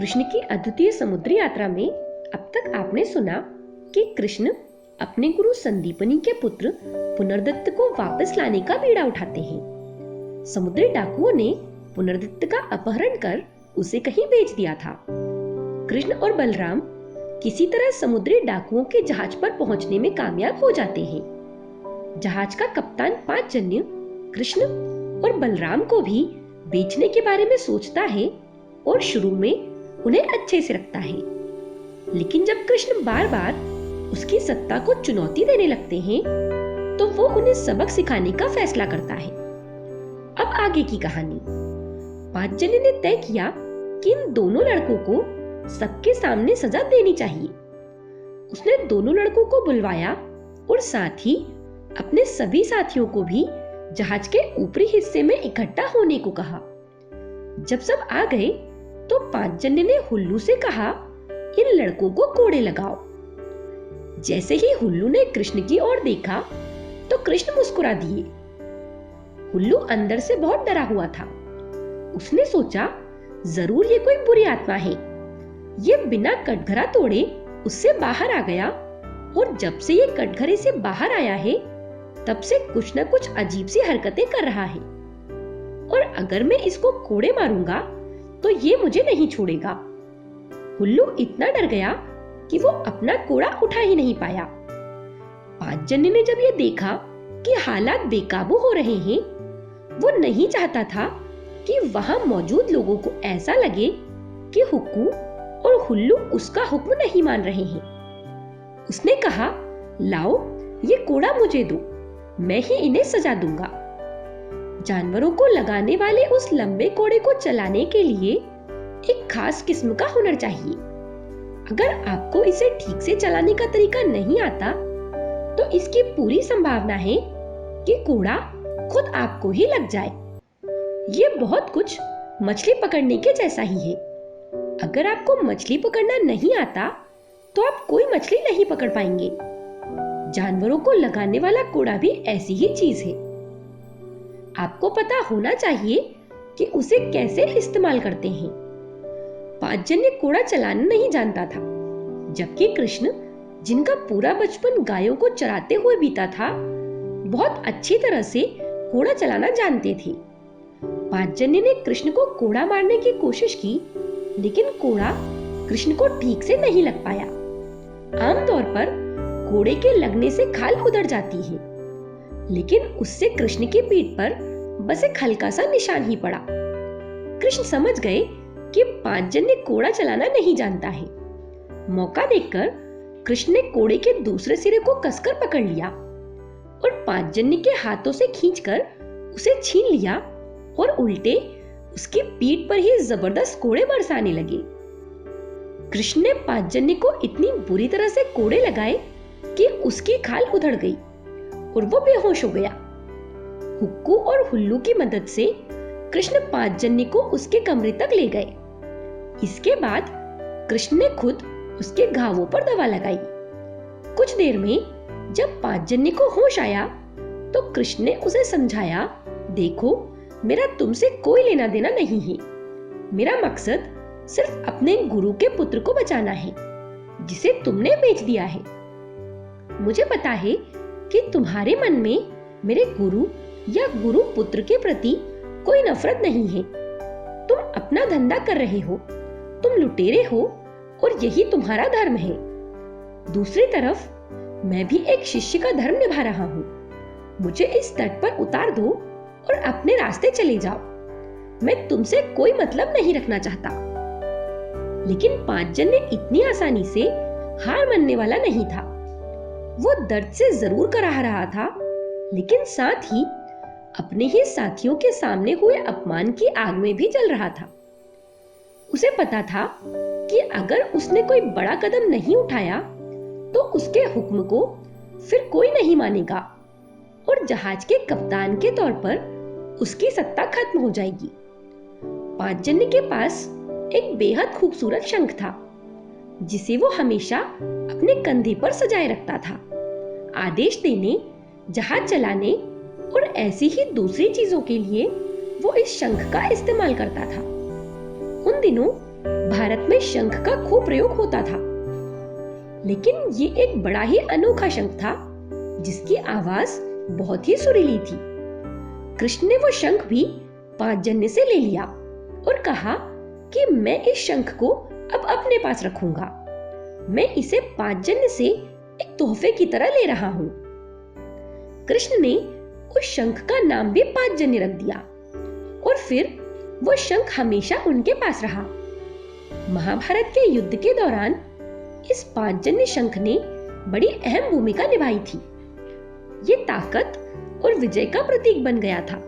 कृष्ण की अद्वितीय समुद्री यात्रा में अब तक आपने सुना कि कृष्ण अपने गुरु संदीपनी के पुत्र पुनर्दत्त को वापस लाने का बीड़ा उठाते हैं। समुद्री डाकुओं ने पुनर्दत्त का अपहरण कर उसे कहीं बेच दिया था। कृष्ण और बलराम किसी तरह समुद्री डाकुओं के जहाज पर पहुंचने में कामयाब हो जाते हैं। जहाज का कप्तान पांचजन्य कृष्ण और बलराम को भी बेचने के बारे में सोचता है और शुरू में उन्हें अच्छे से रखता है, लेकिन जब कृष्ण बार बार उसकी सत्ता को चुनौती देने लगते हैं तो वो उन्हें सबक सिखाने का फैसला करता है। अब आगे की कहानी। पांचजन्य ने तय किया कि इन दोनों लड़कों को सबके सामने सजा देनी चाहिए। उसने दोनों लड़कों को बुलवाया और साथ ही अपने सभी साथियों को भी जहाज के ऊपरी हिस्से में इकट्ठा होने को कहा। जब सब आ गए तो पांचजन्य ने हुल्लू से कहा, इन लड़कों को कोड़े लगाओ। जैसे ही हुल्लू ने कृष्ण की ओर देखा तो कृष्ण मुस्कुरा दिए। हुल्लू अंदर से बहुत डरा हुआ था। उसने सोचा, जरूर ये कोई बुरी आत्मा है। ये बिना कटघरा तोड़े उससे बाहर आ गया और जब से ये कटघरे से बाहर आया है तब से कुछ न कुछ अजीब सी हरकतें कर रहा है, और अगर मैं इसको कोड़े मारूंगा तो ये मुझे नहीं छोड़ेगा। हुल्लू इतना डर गया कि वो अपना कोड़ा उठा ही नहीं पाया। पांचजन्य ने जब ये देखा कि हालात बेकाबू हो रहे हैं, वो नहीं चाहता था कि वहां मौजूद लोगों को ऐसा लगे कि हुक्कू और हुल्लू उसका हुक्म नहीं मान रहे हैं। उसने कहा, लाओ ये कोड़ा मुझे दो, मैं ही इन्हें सजा दूंगा। जानवरों को लगाने वाले उस लंबे कोड़े को चलाने के लिए एक खास किस्म का हुनर चाहिए। अगर आपको इसे ठीक से चलाने का तरीका नहीं आता तो इसकी पूरी संभावना है कि कोड़ा खुद आपको ही लग जाए। ये बहुत कुछ मछली पकड़ने के जैसा ही है। अगर आपको मछली पकड़ना नहीं आता तो आप कोई मछली नहीं पकड़ पाएंगे। जानवरों को लगाने वाला कोड़ा भी ऐसी ही चीज है। आपको पता होना चाहिए कि उसे कैसे इस्तेमाल करते हैं। पांचजन्य कोड़ा चलाना नहीं जानता था, जबकि कृष्ण, जिनका पूरा बचपन गायों को चराते हुए बीता था, बहुत अच्छी तरह से कोड़ा चलाना जानते थे। पांचजन्य ने कृष्ण को कोड़ा मारने की कोशिश की, लेकिन कोड़ा कृष्ण को ठीक से नहीं लग पाया। आमतौर पर कोड़े के लगने से खाल उधड़ जाती है, लेकिन उससे कृष्ण की पीठ पर बस एक हल्का सा निशान ही पड़ा। कृष्ण समझ गए कि पांचजन्य कोड़ा चलाना नहीं जानता है। मौका देखकर कृष्ण ने कोड़े के दूसरे सिरे को कसकर पकड़ लिया और पांचजन्य के हाथों से खींचकर उसे छीन लिया और उल्टे उसकी पीठ पर ही जबरदस्त कोड़े बरसाने लगे। कृष्ण ने पांचजन्य को इतनी बुरी तरह से कोड़े लगाए कि उसकी खाल उधड़ गई और वो बेहोश हो गया। हुक्कू और हुल्लू की मदद से कृष्ण पांचजन्य को उसके कमरे तक ले गए। इसके बाद कृष्ण ने खुद उसके घावों पर दवा लगाई। कुछ देर में जब पांचजन्य को होश आया तो कृष्ण ने उसे समझाया, देखो मेरा तुमसे कोई लेना देना नहीं है। मेरा मकसद सिर्फ अपने गुरु के पुत्र को बचाना है, जिसे तुमने बेच दिया है। मुझे पता है कि तुम्हारे मन में मेरे गुरु या गुरु पुत्र के प्रति कोई नफरत नहीं है। तुम अपना धंधा कर रहे हो, तुम लुटेरे हो और यही तुम्हारा धर्म है। दूसरी तरफ मैं भी एक शिष्य का धर्म निभा रहा हूँ। मुझे इस तट पर उतार दो और अपने रास्ते चले जाओ। मैं तुमसे कोई मतलब नहीं रखना चाहता। लेकिन पांचजन्य इतनी आसानी से हार मानने वाला नहीं था। वो दर्द से जरूर कराह रहा था, लेकिन साथ ही अपने ही साथियों के सामने हुए अपमान की आग में भी जल रहा था। उसे पता था कि अगर उसने कोई बड़ा कदम नहीं उठाया तो उसके हुक्म को फिर कोई नहीं मानेगा और जहाज के कप्तान के तौर पर उसकी सत्ता खत्म हो जाएगी। पांचजन्य के पास एक बेहद खूबसूरत शंख था, जिसे वो हमेशा अपने कंधे पर सजाए रखता था। आदेश देने, जहाज चलाने और ऐसी ही दूसरी चीजों के लिए वो इस शंख का इस्तेमाल करता था। उन दिनों भारत में शंख का खूब प्रयोग होता था, लेकिन ये एक बड़ा ही अनोखा शंख था जिसकी आवाज बहुत ही सुरीली थी। कृष्ण ने वो शंख भी पांचजन्य से ले लिया और कहा कि मैं इस शंख को अब अपने पास रखूंगा। मैं इसे पांचजन्य से एक तोहफे की तरह ले रहा हूं। कृष्ण ने उस शंख का नाम भी पांचजन्य रख दिया और फिर वो शंख हमेशा उनके पास रहा। महाभारत के युद्ध के दौरान इस पांचजन्य शंख ने बड़ी अहम भूमिका निभाई थी। ये ताकत और विजय का प्रतीक बन गया था।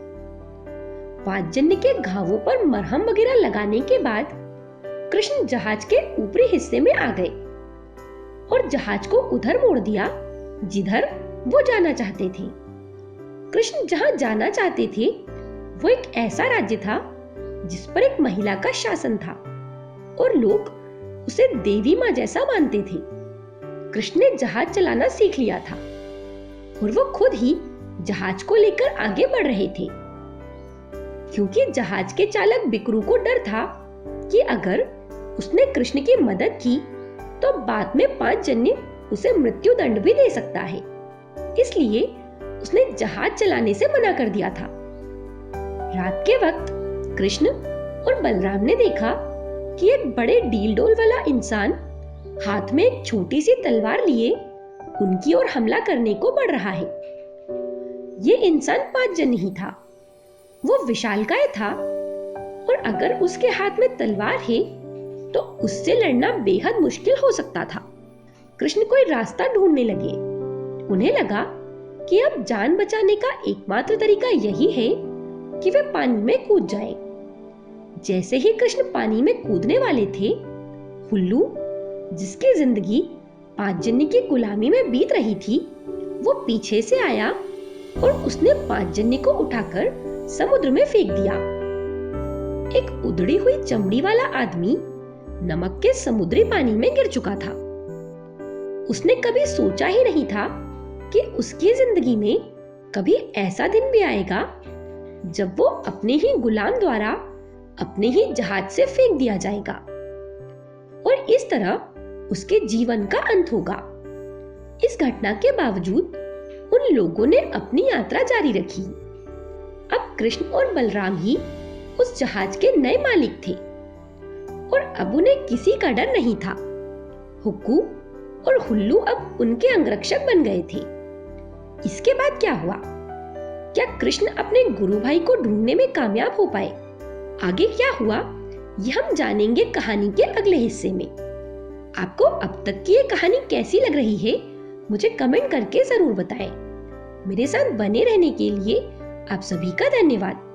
पांचजन्य के घावों पर मरहम वगैरह लगाने के बाद कृष्ण जहाज के ऊपरी हिस्से में आ गए और जहाज को उधर मोड़ दिया जिधर वो जाना चाहते थे। कृष्ण जहां जाना चाहते थे वो एक ऐसा राज्य था जिस पर एक महिला का शासन था और लोग उसे देवी मां जैसा मानते थे। कृष्ण ने जहाज चलाना सीख लिया था और वो खुद ही जहाज को लेकर आगे बढ़ रहे थे, क्योंकि जहाज के चालक बिकरू को डर था कि अगर उसने कृष्ण की मदद की तो बाद में पांचजन्य उसे मृत्यु दंड भी दे सकता है। इसलिए उसने जहाज चलाने से मना कर दिया था। रात के वक्त कृष्ण और बलराम ने देखा कि एक बड़े डील डोल वाला इंसान हाथ में एक छोटी सी तलवार लिए उनकी ओर हमला करने को बढ़ रहा है। ये इंसान पांचजन्य ही था। वो विशालकाय था और अगर उसके हाथ में तलवार है तो उससे लड़ना बेहद मुश्किल हो सकता था। कृष्ण कोई रास्ता ढूंढने लगे। उन्हें लगा कि अब जान बचाने का एकमात्र तरीका यही है कि वे पानी में कूद जाएं। जैसे ही कृष्ण पानी में कूदने वाले थे, हुल्लू, जिसकी जिंदगी पांचजन्य की गुलामी में बीत रही थी, वो पीछे से आया और उसने पांचजन्य को उठाकर समुद्र में फेंक दिया। एक उधड़ी हुई चमड़ी वाला आदमी नमक के समुद्री पानी में गिर चुका था। उसने कभी सोचा ही नहीं था कि उसकी जिंदगी में कभी ऐसा दिन भी आएगा जब वो अपने ही गुलाम द्वारा अपने ही जहाज से फेंक दिया जाएगा और इस तरह उसके जीवन का अंत होगा। इस घटना के बावजूद उन लोगों ने अपनी यात्रा जारी रखी। अब कृष्ण और बलराम ही उस जहाज के नए मालिक थे और अब उन्हें किसी का डर नहीं था। हुक्कू और हुल्लू अब उनके अंगरक्षक बन गए थे। इसके बाद क्या हुआ? क्या कृष्ण अपने गुरु भाई को ढूंढने में कामयाब हो पाए? आगे क्या हुआ ये हम जानेंगे कहानी के अगले हिस्से में। आपको अब तक की ये कहानी कैसी लग रही है मुझे कमेंट करके जरूर बताएं। मेरे साथ बने रहने के लिए आप सभी का धन्यवाद।